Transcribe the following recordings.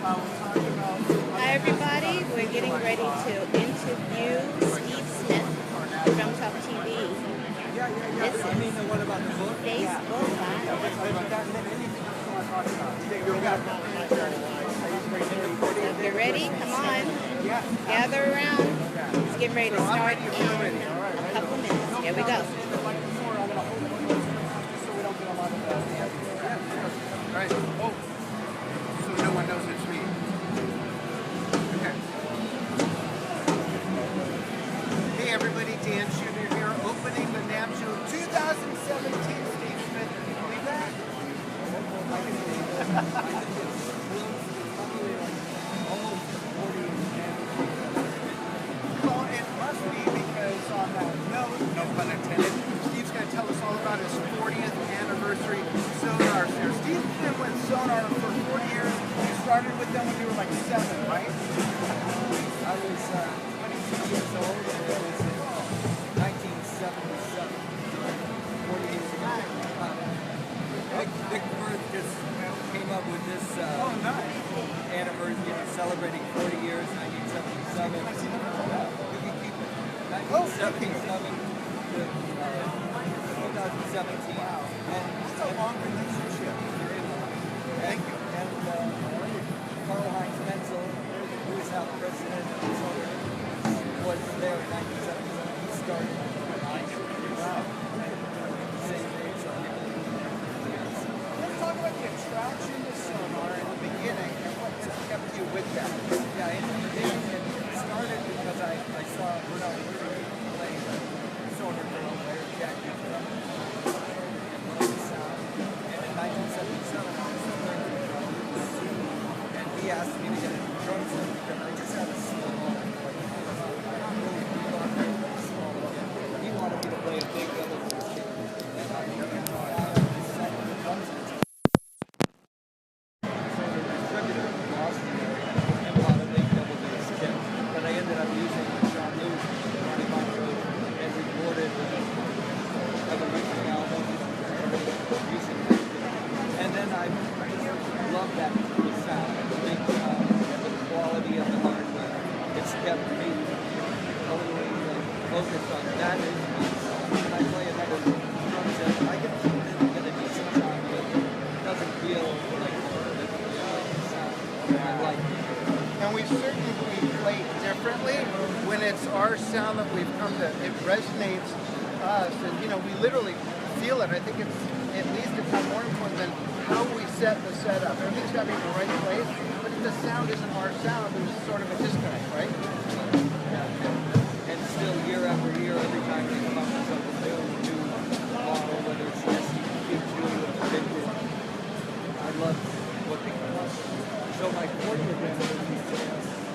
Hi everybody, we're getting ready to interview Steve Smith from Top TV. This is Facebook Live. Get ready, come on, gather around. It's getting ready to start in a couple minutes. Here we go. Right. Oh, so no one knows it's me. Okay. Hey everybody, Dan Shooter here, opening the NAMM Show 2017. Steve Smith, can you believe that? Almost 40 Well, it must be because on that note, no pun intended, Steve's going to tell us all about his 40th anniversary sonar series. Steve's been with Sonar for 40 years. You started with them when you were like 7, right? I was 22 years old, and it was in 1977, 40 years ago. Vic Firth just came up with this anniversary, celebrating 40 years, 1977. You can keep it. 1977 to 2017. And it's a long relationship. Thank you. And Carl Heinz Menzel, who is now the president of the Sonar, was there in 1977. He started in 1990. Wow. Same age, so Let's talk about the attraction to Sonar in the beginning and what has kept you with that. yeah, in the beginning, it started because I saw Bruno play Sonar Girl, Larry Jack Dupont, and loved the sound. And in 1977, I was learning the drums, and he asked me to get a drum set because I just had a small one. He wanted me to play a big double bass kit, and I set the drums in. So they distributed it across the area and bought a big double bass kit. But I ended up using Sean Lewis, Ronnie Montrose, and recorded Evolution album using that. And then I just love that the sound, the big sound, and the quality of the hardware. It's kept me totally focused on that instrument. When I play another drum set, I get a decent sound with it. It doesn't feel like the sound I like. And we certainly play differently when it's our sound that we've come to. It resonates us, and we literally feel it. I think it's at least if not more important than how we set the setup. Everything's got to be in the right place, but if the sound isn't our sound, there's sort of a disconnect, right? And still, year after year, every time we come up with something new model, whether it's the SC2 or vintage, I love what they come up with. So my 40th anniversary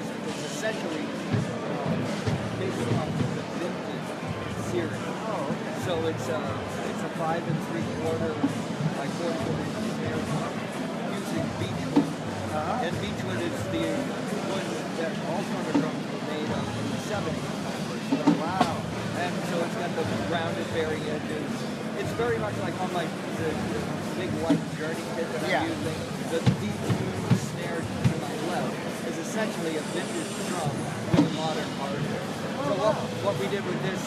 is essentially based on the vintage series. Oh, okay. So it's a 5 3/4 by 44 inch snare drum using beechwood. And beechwood is the wood that all Sonar drums were made of in the 70s. Wow. And so it's got the rounded bearing edges. It's very much like on the big white Journey kit that I'm using. The D2 snare to my left is essentially a vintage drum with a modern hardware. So what we did with this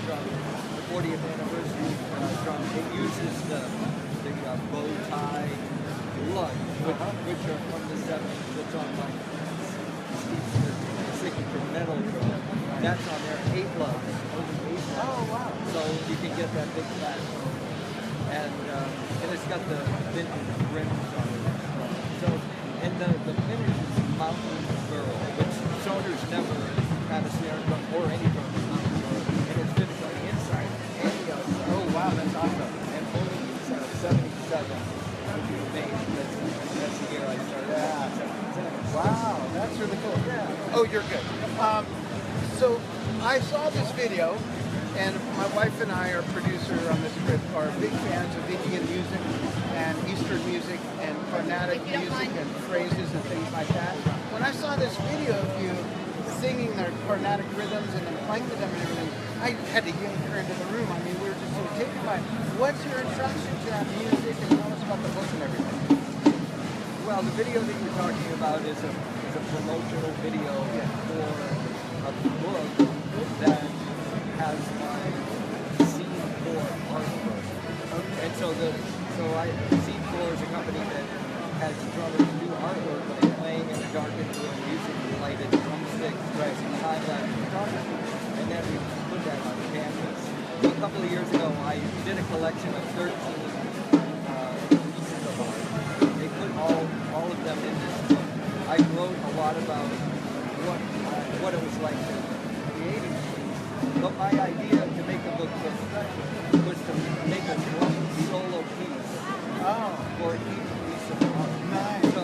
drum, the 40th anniversary drum, it uses the bow tie lug, which are from the 70s. That's on my Steve Smith signature metal drum. That's on there, 8 lugs. Oh, wow. So you can get that big flat drum. And it's got the vintage rims on it. So, and the finish is Mountain Girl, which Sonar's never had a snare drum or any drum in Mountain Girl. And it's finished on the inside and the outside. Oh, wow, that's awesome. And only inside of 77, which was made. That's the year I started. Yeah. Wow, that's really cool. Yeah. Oh, you're good. So I saw this video, and my wife and I, our producer on this trip, are big fans of Indian music and Eastern music and Carnatic music and phrases and things like that. When I saw this video of you singing their Carnatic rhythms and then playing with them and everything, I had to yank her into the room. I mean, we were just so taken by it. What's your introduction to that music, and tell us about the book and everything? Well, the video that you're talking about is a promotional video for a book that has my Scene 4 artwork. And so Scene 4 is a company that has drummers do artwork by playing in a darkened room using lighted drumsticks, using high-light photography, and then we put that on canvas. A couple of years ago, I did a collection of 13 pieces of art. They put all of them in this book. I wrote a lot about what it was like to creating these. But my idea to make the book so special was to make a drum solo piece for each piece of art. Nice. So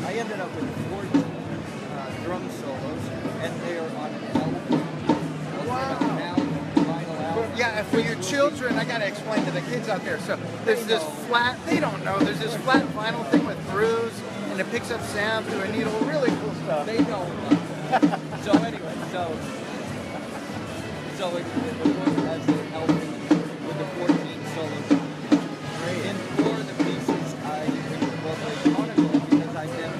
I ended up with 14 drum solos, and they are on an album. Wow. Vinyl album. Yeah, and for your children, I gotta explain to the kids out there. So there's this flat, they don't know, there's this flat vinyl thing with grooves, and it picks up sound through a needle, really cool stuff. They don't. So anyway, so it has an album with the 14 solos. In 4 of the pieces, I incorporate monocle because I've been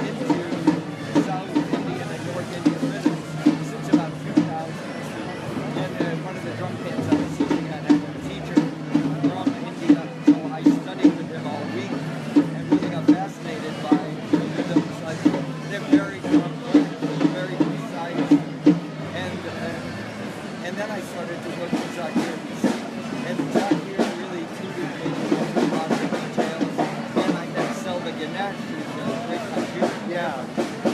into South Indian and North Indian rhythms since about 2000. And one of the drum kits I was using, I had a teacher from India, so I studied with him all week and really got fascinated by rhythms. They're very complex, very precise, and then I started to work with Zakir, and Zakir really tutored me in a lot of details. Then I met Selva Ganesh, who's a great computer.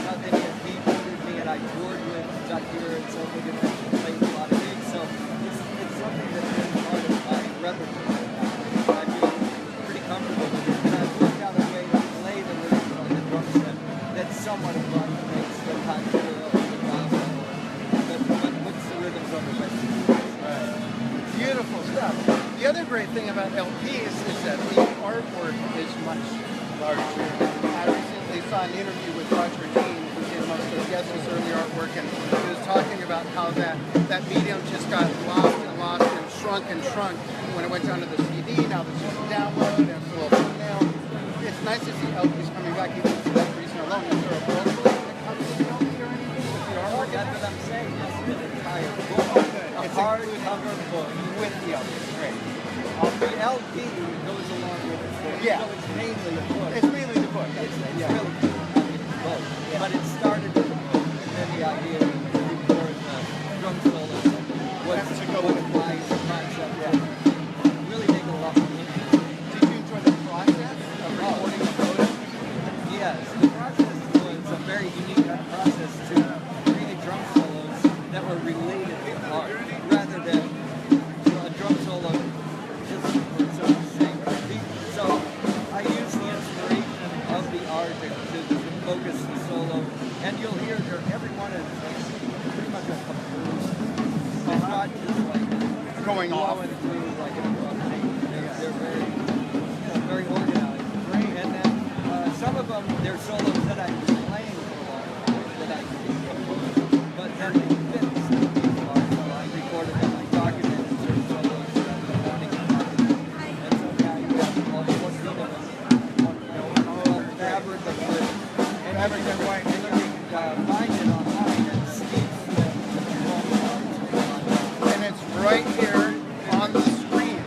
South Indian. He tutored me, and I toured with Zakir and Selva Ganesh and played a lot of gigs. So it's something that's been part of my repertoire. I feel pretty comfortable with it, and I've worked out a way to play the rhythm on the drum set that's somewhat approximates the contour of the drum, but puts the rhythms on the record. Beautiful stuff. The other great thing about LPs is that the artwork is much larger. I recently saw an interview with Roger Dean, who did most of the Guess's early artwork, and he was talking about how that medium just got lost and shrunk when it went down to the CD. Now there's just a download and it's a little thumbnail. It's nice to see LPs coming back even for that reason alone. Is there a world that comes with an LP or anything? With the artwork? That's what I'm saying. It's an entire book. A hardcover book With the LP. Great. The LP goes along with the book. Yeah. So it's mainly a book. It's mainly the book. It's really both. But it started with the book, and then the idea to record the drum solos was my concept. Really make a lot of interest. Did you enjoy the process of recording the photo? Yes, the process was a very unique process to create drum solos that were related to art, rather than a drum solo just for its sake. So I use the inspiration of the art to focus the solo, and you'll hear every one is pretty much a composed. It's not just like Going off. flowing through like an improvisation. They're very, very organized. And then some of them, they're solos that I've been playing for a long time, that I composed, but then they fit some of these parts, so I recorded them, I documented certain solos that I've been wanting to document. And so now you have all 14 of them, fabric of wood. And you can find it online at Steve's And it's right here on the screen.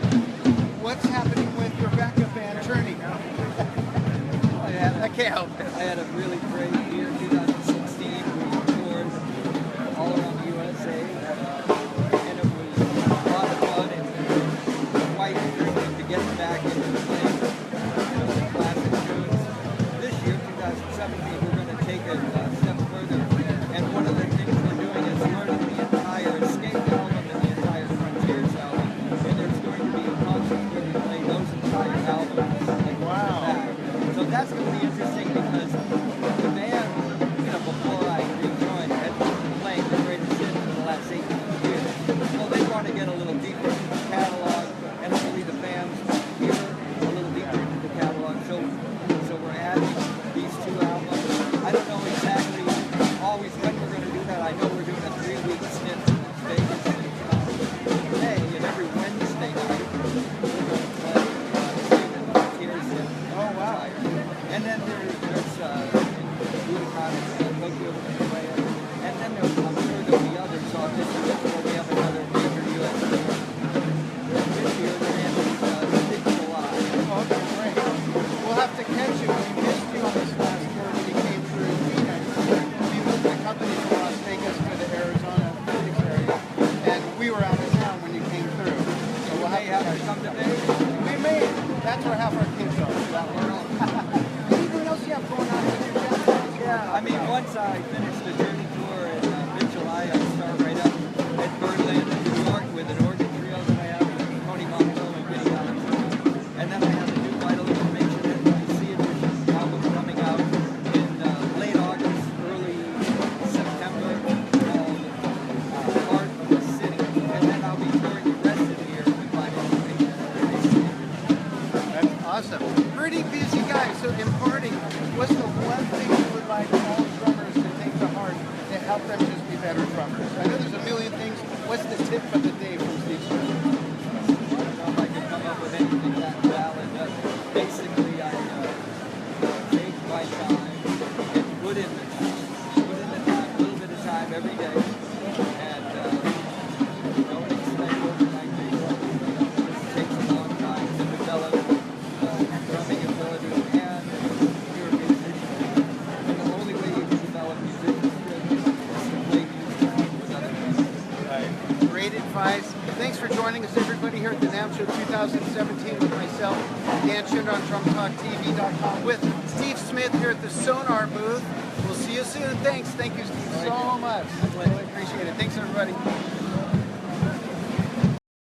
What's happening with your backup band journey? I can't help it. I had a really great year, 2016. We toured all around the USA, and it was a lot of fun and quite thrilling to get back into playing the classic tunes. This year, 2017, we're going to take it a step further, and one of the things we're doing is learning the entire Escape album and the entire Frontiers album, and there's going to be a concert where we play those entire albums. Back. So that's going to be interesting because the band, before I rejoined, had been playing the greatest hits for the last 18 years. Well, they want to get a little deeper into the catalog, and hopefully the fans hear a little deeper into the catalog. So we're adding these 2 albums. I don't know exactly always when we're going to do that. I know we're doing a 3-week stint in Las Vegas in May, and every Wednesday night we're going to play Escape and Frontiers. Oh, wow. And then course, in Budokan and Tokyo, Korea. And then I'm sure there'll be others. So this year we have another major U.S. tour. This year they're in mid-July. Oh, okay, great. We'll have to catch you. We missed you on this last tour when you came through Phoenix. We moved the company from Las Vegas to the Arizona, Phoenix area, and we were out of town when you came through. So we'll Have to come to Vegas. We may. That's where half our kids are. That world. Anything else you have going on with your jazz? Yeah, I mean, once I finish the Journey Tour in mid-July, I start right up at Birdland in New York with an organ trio that I have with Tony Monaco and Vinnie Allen. And then I have a new Vital Information NYC edition album coming out in late August, early September, called Heart of the City. And then I'll be touring the rest of the year with Vital Information. That's awesome. Pretty busy guy. So imparting, what's the one thing you would like all drummers to take to heart to help them just be better drummers? I know there's a million things. What's the tip of the day from Steve Smith? I don't know if I can come up with anything that valid, but basically I take my time and put in the time, a little bit of time every day, and don't expect overnight things. It takes a long time to develop drumming ability and you're a musician. And the only way you can develop musician skills is to play music with other people. Great advice. Thanks for joining us, everybody, here at the NAMM Show 2017 with myself, Dan Schinder on DrumTalkTV.com with Steve Smith here at the Sonar booth. We'll see you soon. Thanks. Thank you, Steve, so much. Really appreciate it. Thanks, everybody.